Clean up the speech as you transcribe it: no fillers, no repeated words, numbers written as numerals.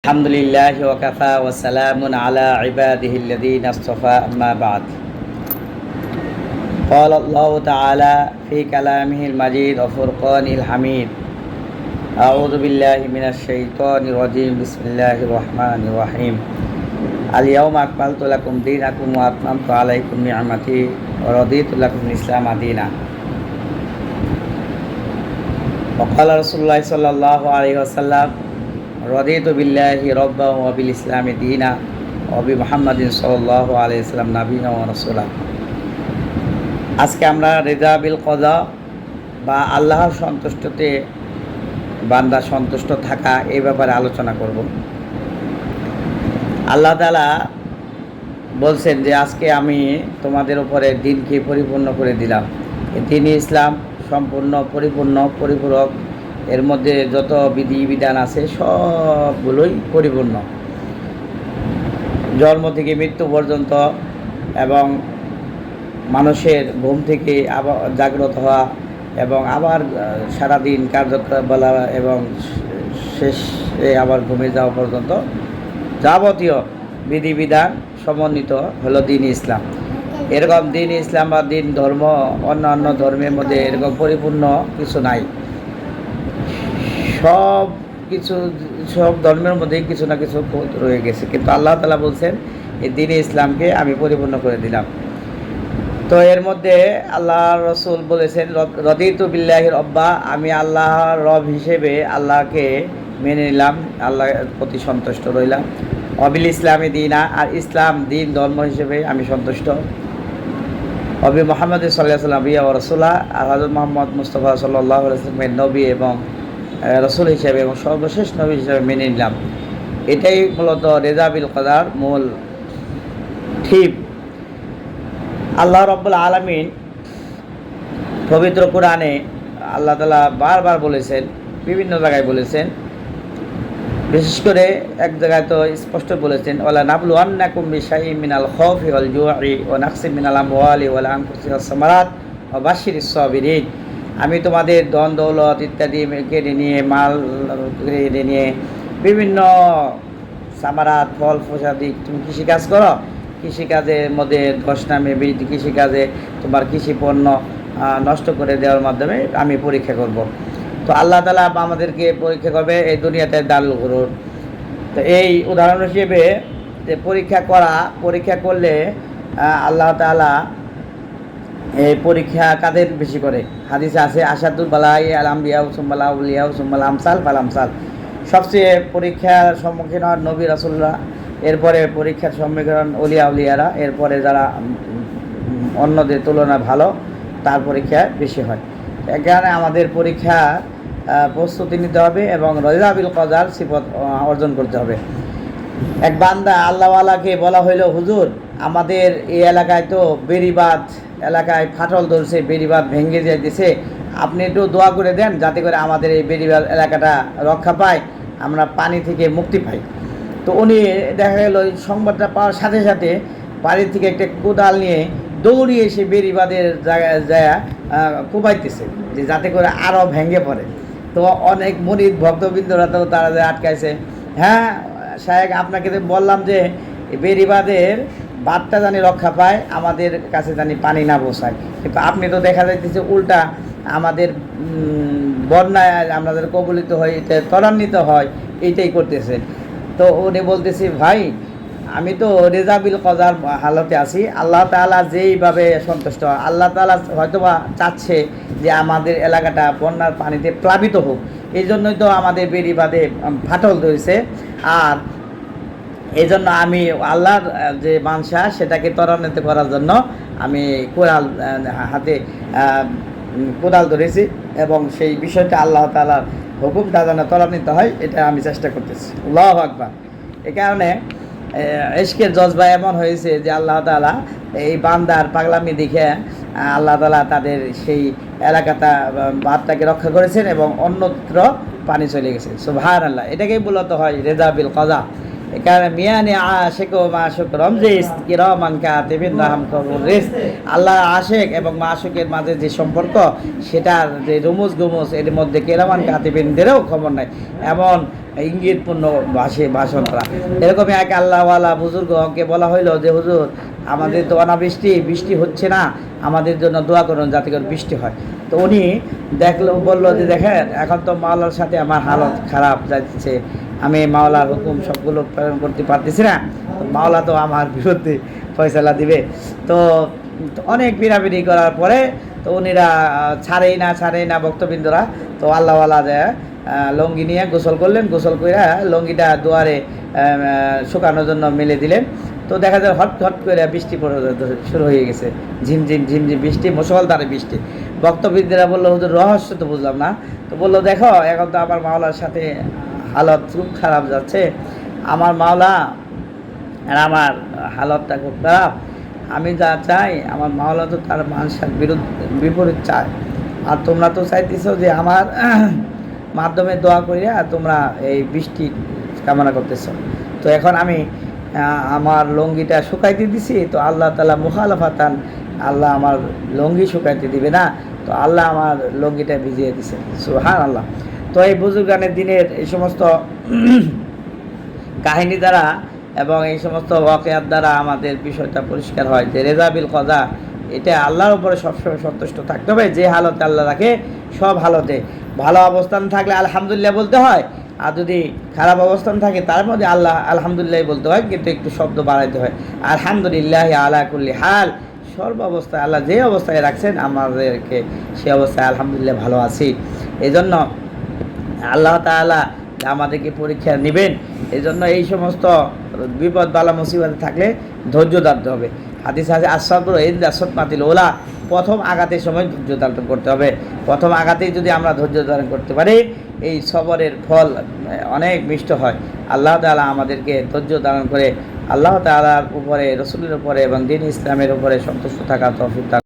আলহামদুলিল্লাহি ওয়া কাফা ওয়া সালামুন আলা ইবাদিহিল্লাযীনা ইসতাফা আম্মা বা'দ। قال الله تعالى في كلامه المجيد وفرقانه الحميد أعوذ بالله من الشيطان الرجيم بسم الله الرحمن الرحيم اليوم أكملت لكم دينكم وأتممت عليكم نعمتي ورضيت لكم الإسلام دينا وقال رسول الله صلى الله عليه وسلم রদিতু বিল্লাহি রব্বা ওয়া বিল ইসলামি দীনা ওয়া বি মুহাম্মাদিন সাল্লাল্লাহু আলাইহি ওয়াসাল্লাম নাবিয়্যা ওয়া রাসূলা। আজকে আমরা রিদা বিল কযা বা আল্লাহর সন্তুষ্টতে বান্দা সন্তুষ্ট থাকা এই ব্যাপারে আলোচনা করব। আল্লাহ তাআলা বলছেন যে আজকে আমি তোমাদের উপরে দ্বীনকে পরিপূর্ণ করে দিলাম। এই দ্বীন ইসলাম সম্পূর্ণ পরিপূরক, এর মধ্যে যত বিধিবিধান আছে সবগুলোই পরিপূর্ণ, জন্ম থেকে মৃত্যু পর্যন্ত, এবং মানুষের ঘুম থেকে আবার জাগ্রত হওয়া এবং আবার সারাদিন কার্যকলাপ এবং শেষে আবার ঘুমিয়ে যাওয়া পর্যন্ত যাবতীয় বিধিবিধান সমন্বিত হলো দ্বীন ইসলাম। এরকম দ্বীন ইসলাম বা দ্বীন ধর্ম অন্যান্য ধর্মের মধ্যে এরকম পরিপূর্ণ কিছু নাই। সব ধর্মের মধ্যেই কিছু না কিছু রয়ে গেছে, কিন্তু আল্লাহ তাআলা বলছেন এই দ্বীন ইসলামকে আমি পরিপূর্ণ করে দিলাম। তো এর মধ্যে আল্লাহ রসুল বলেছেন রদিতু বিল্লাহি রব্বা, আমি আল্লাহর রব হিসেবে আল্লাহকে মেনে নিলাম, আল্লাহর প্রতি সন্তুষ্ট রইলাম। অবিল ইসলামী দীনা, আর ইসলাম দিন ধর্ম হিসেবে আমি সন্তুষ্ট। অবি মুহাম্মদ সাল্লাল্লাহু আলাইহি ওয়াসাল্লাম ওয়া রাসূলা, আর হযরত মুহাম্মদ মুস্তাফা সাল্লাল্লাহু আলাইহি ওয়াসাল্লামের নবী এবং রসুল হিসেবে এবং সর্বশেষ নবী হিসেবে মেনে নিলাম। এটাই মূলত রিদা বিল কদার মূল ঠিক। আল্লাহ রাব্বুল আলামিন পবিত্র কোরআনে আল্লাহ তাআলা বারবার বলেছেন, বিভিন্ন জায়গায় বলেছেন, বিশেষ করে এক জায়গায় তো স্পষ্ট বলেছেন ওয়ালা নাবলুয়ান্নাকুম বিশাইইন মিনাল খাউফি ওয়াল জু'i ওয়া নাকসিম মিনাল আমওয়ালি ওয়াল আনফুসি ওয়াস সামারাত ওয়া বাশশিরিস সাবিরিন। আমি তোমাদের ধন দৌলত ইত্যাদি কেড়ে নিয়ে, মাল কেড়ে নিয়ে, বিভিন্ন সামারাত ফল ফসাদি, তুমি কৃষিকাজ করো, কৃষিকাজের মধ্যে ধস নামে, কৃষিকাজে তোমার কৃষি পণ্য নষ্ট করে দেওয়ার মাধ্যমে আমি পরীক্ষা করব। তো আল্লাহ তাআলা আমাদেরকে পরীক্ষা করবে এই দুনিয়াতে দারুল গুরুর। তো এই উদাহরণ হিসেবে যে পরীক্ষা করলে আল্লাহ তাআলা এই পরীক্ষা কাদের বেশি করে? হাদিসে আছে আশাদুল বালাই আল আম্বিয়া সুম্মাল আউলিয়া সুম্মাল আমসাল ফাল আমসাল। সবচেয়ে পরীক্ষার সম্মুখীন হন নবী রাসূলরা, এরপরে পরীক্ষার সম্মুখীন উলিয়ারা, এরপরে যারা অন্যদের তুলনায় ভালো তার পরীক্ষা বেশি হয়। এখানে আমাদের পরীক্ষা প্রস্তুতি নিতে হবে এবং রিদা বিল কদার সিফত অর্জন করতে হবে। এক বান্দা আল্লাহওয়ালাকে বলা হইল, হুজুর আমাদের এই এলাকায় তো বেড়িবাঁধ এলাকায় ফাটল ধরছে, বেড়িবাঁধ ভেঙে যাইতেছে, আপনি একটু দোয়া করে দেন যাতে করে আমাদের এই বেড়িবাঁধ এলাকাটা রক্ষা পায়, আমরা পানি থেকে মুক্তি পাই। তো উনি দেখা গেল সংবাদটা পাওয়ার সাথে সাথে বাড়ির থেকে একটা কোদাল নিয়ে দৌড়িয়ে এসে বেড়িবাঁধের জায়গায় কোবাইতেছে যে যাতে করে আরও ভেঙে পড়ে। তো অনেক মুরিদ ভক্তবৃন্দরা তো তারা আটকাইছে, হ্যাঁ সাহেব আপনাকে তো বললাম যে বেড়িবাঁধের বাঁধটা জানি রক্ষা পায়, আমাদের কাছে জানি পানি না পৌঁছায়, কিন্তু আপনি তো দেখা যাইতেছে উল্টা আমাদের বন্যায় আমাদের কবলিত হয়, ত্বরান্বিত হয়, এইটাই করতেছে। তো উনি বলতেছি, ভাই আমি তো রিদা বিল কদার হালতে আছি, আল্লাহ তাআলা যেইভাবে সন্তুষ্ট, আল্লাহ তাআলা হয়তোবা চাচ্ছে যে আমাদের এলাকাটা বন্যার পানিতে প্লাবিত হোক, এই জন্যই তো আমাদের বেড়িবাঁধে ফাটল ধরেছে। আর এই জন্য আমি আল্লাহর যে মানসা সেটাকে ত্বরান্বিত করার জন্য আমি কোদাল ধরেছি এবং সেই বিষয়টা আল্লাহ তাআলার হুকুমটা যেন ত্বরান্বিত হয় এটা আমি চেষ্টা করতেছি। আল্লাহু আকবার। এই কারণে ইশকের জজবা এমন হয়েছে যে আল্লাহ তাআলা এই বান্দার পাগলামি দেখে আল্লাহ তাআলা তাদের সেই এলাকাটা বাঁধটাকে রক্ষা করেছেন এবং অন্যত্র পানি চলে গেছে। সুবহানাল্লাহ। এটাকেই মূলত হয় রিদা বিল কযা। এখানে মিয়ানি আশেক ও মাশুক রমজিস কিরামান কাতিবিন রাহম কবুর রিস। আল্লাহ আশেক এবং মাশুকের মাঝে যে সম্পর্ক, সেটার যে রুমুজ গুমুজ এর মধ্যে কিরামান কাতিবিনদেরও খবর নাই, এমন ইঙ্গিতপূর্ণ ভাষণটা। এরকমই এক আল্লাহওয়ালা বুজুর্গকে বলা হইলো যে হুজুর, আমাদের তো অনাবৃষ্টি, বৃষ্টি হচ্ছে না, আমাদের জন্য দোয়া করুন যাতে করে বৃষ্টি হয়। তো উনি বললো যে দেখেন, এখন তো মাওলার সাথে আমার হালত খারাপ যাচ্ছে, আমি মাওলার হুকুম সবগুলো পালন করতে পারতেছি না, তো মাওলা তো আমার বিরুদ্ধে ফয়সালা দিবে। তো অনেক বিড়াবিড়ি করার পরে তো উনিরা ছাড়েই না ভক্তবৃন্দরা। তো আল্লাহওয়ালা যায় লঙ্গি নিয়ে গোসল করলেন, গোসল করে লঙ্গিটা দুয়ারে শুকানোর জন্য মেলে দিলেন। তো দেখা যায় হট করে বৃষ্টি পড়ে শুরু হয়ে গেছে, ঝিমঝিম বৃষ্টি, মুষলধারে বৃষ্টি। ভক্তবৃন্দরা বললো হুজুর, রহস্য তো বুঝলাম না। তো বললো দেখো, এখন তো আমার মাওলার সাথে হালত খুব খারাপ যাচ্ছে, আমার মাওলা আর আমার হালতটা খুব খারাপ, আমি যা চাই আমার মাওলা তো তার মানুষের বিপরীত চায়, আর তোমরা তো চাইতেছো যে আমার মাধ্যমে দোয়া করিয়া তোমরা এই বৃষ্টি কামনা করতেছো। তো এখন আমি আমার লঙ্গিটা শুকাইতে দিছি, তো আল্লাহ তাআলা মুখালাফাতান, আল্লাহ আমার লঙ্গি শুকাইতে দিবে না, তো আল্লাহ আমার লঙ্গিটা ভিজিয়ে দিছে। সুবহানাল্লাহ। তো এই বুজুর্গানের দিনের এই সমস্ত কাহিনী দ্বারা এবং এই সমস্ত ওয়াকিয়াত দ্বারা আমাদের বিষয়টা পরিষ্কার হয় যে রেজাবিল কজা, এটা আল্লাহর উপরে সবসময় সন্তুষ্ট থাকতে হবে। যে হালতে আল্লাহ রাখে, সব হালতে ভালো অবস্থান থাকলে আলহামদুলিল্লাহ বলতে হয়, আর যদি খারাপ অবস্থান থাকে তার মধ্যে আল্লাহ আলহামদুলিল্লাহ বলতে হয়, কিন্তু একটু শব্দ বাড়াইতে হয়। আলহামদুলিল্লাহ আলা কুল্লি হাল, সর্ব অবস্থায় আল্লাহ যে অবস্থায় রাখছেন আমাদেরকে, সে অবস্থায় আলহামদুলিল্লাহ ভালো আছি। এই জন্য আল্লাহ তাআলা আমাদেরকে পরীক্ষা নেবেন। এই জন্য এই সমস্ত বিপদ বালা মুসিবতে থাকলে ধৈর্য ধরতে হবে। হাদিস আছে আসাদ মাতিল ওলা, প্রথম আঘাতের সময় ধৈর্য ধারণ করতে হবে। প্রথম আঘাতেই যদি আমরা ধৈর্য ধারণ করতে পারি, এই সবরের ফল অনেক মিষ্ট হয়। আল্লাহ তাআলা আমাদেরকে ধৈর্য ধারণ করে আল্লাহ তাআলার উপরে, রসুলের উপরে এবং দ্বীন ইসলামের উপরে সন্তুষ্ট থাকার তৌফিক দান।